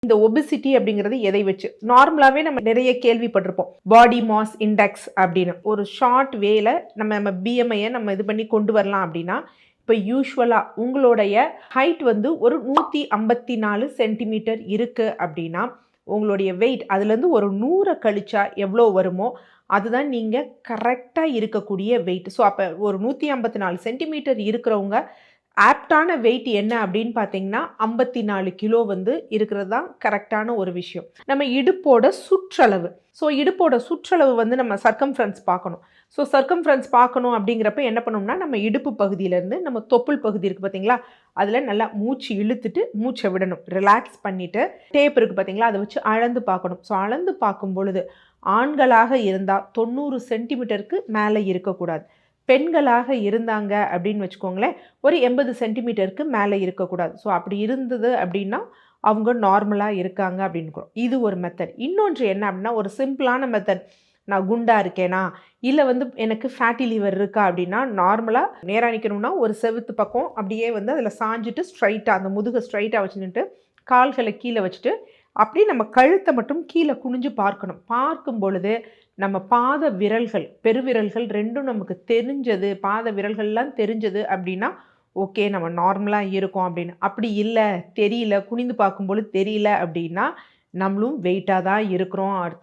இந்த ஒபிசிட்டி அப்படிங்கிறது எதை வச்சு நார்மலாகவே நம்ம நிறைய கேள்விப்பட்டிருப்போம், பாடி மாஸ் இண்டெக்ஸ் அப்படின்னு. ஒரு ஷார்ட் வேல நம்ம பிஎம்ஐயை நம்ம இது பண்ணி கொண்டு வரலாம் அப்படின்னா, இப்போ யூஸ்வலாக உங்களுடைய ஹைட் வந்து ஒரு 154 சென்டிமீட்டர் இருக்குது அப்படின்னா, உங்களுடைய வெயிட் அதுலேருந்து ஒரு 100 கழிச்சா எவ்வளோ வருமோ அதுதான் நீங்கள் கரெக்டாக இருக்கக்கூடிய வெயிட். ஸோ அப்போ ஒரு 154 சென்டிமீட்டர் இருக்கிறவங்க ஆப்டான வெயிட் என்ன அப்படின்னு பார்த்தீங்கன்னா 54 கிலோ வந்து இருக்கிறது தான் கரெக்டான ஒரு விஷயம். நம்ம இடுப்போட சுற்றளவு, ஸோ இடுப்போட சுற்றளவு வந்து நம்ம சர்க்கம்ஃபரன்ஸ் பார்க்கணும். ஸோ சர்க்கம்ஃபரன்ஸ் பார்க்கணும் அப்படிங்கிறப்ப என்ன பண்ணணும்னா, நம்ம இடுப்பு பகுதியிலேருந்து நம்ம தொப்புள் பகுதி இருக்குது பார்த்தீங்களா, அதில் நல்லா மூச்சு இழுத்துட்டு மூச்சை விடணும், ரிலாக்ஸ் பண்ணிவிட்டு டேப் இருக்குது பார்த்தீங்களா, அதை வச்சு அளந்து பார்க்கணும். ஸோ அளந்து பார்க்கும் பொழுது ஆண்களாக இருந்தால் 90 சென்டிமீட்டருக்கு மேலே இருக்கக்கூடாது, பெண்களாக இருந்தாங்க அப்படின்னு வச்சுக்கோங்களேன் ஒரு 80 சென்டிமீட்டருக்கு மேலே இருக்கக்கூடாது. ஸோ அப்படி இருந்தது அப்படின்னா அவங்க நார்மலாக இருக்காங்க அப்படின்னு. இது ஒரு மெத்தட். இன்னொன்று என்ன அப்படின்னா, ஒரு சிம்பிளான மெத்தட், நான் குண்டாக இருக்கேனா இல்லை வந்து எனக்கு ஃபேட்டி லிவர் இருக்கா அப்படின்னா, நார்மலாக நேராக நிற்கணும்னா ஒரு செவுத்து பக்கம் அப்படியே வந்து அதில் சாஞ்சிட்டு ஸ்ட்ரைட்டாக அந்த முதுகை ஸ்ட்ரைட்டாக வச்சுட்டு கால்களை கீழே வச்சுட்டு அப்படியே நம்ம கழுத்தை மட்டும் கீழே குனிஞ்சு பார்க்கணும். பார்க்கும் பொழுது நம்ம பாத விரல்கள் பெருவிரல்கள் ரெண்டும் நமக்கு தெரிஞ்சது, பாத விரல்கள்லாம் தெரிஞ்சது அப்படின்னா ஓகே நம்ம நார்மலாக இருக்கோம் அப்படின்னு. அப்படி இல்லை தெரியல, குனிந்து பார்க்கும்பொழுது தெரியல அப்படின்னா நம்மளும் வெயிட்டாக தான் இருக்கிறோம் அர்த்தம்.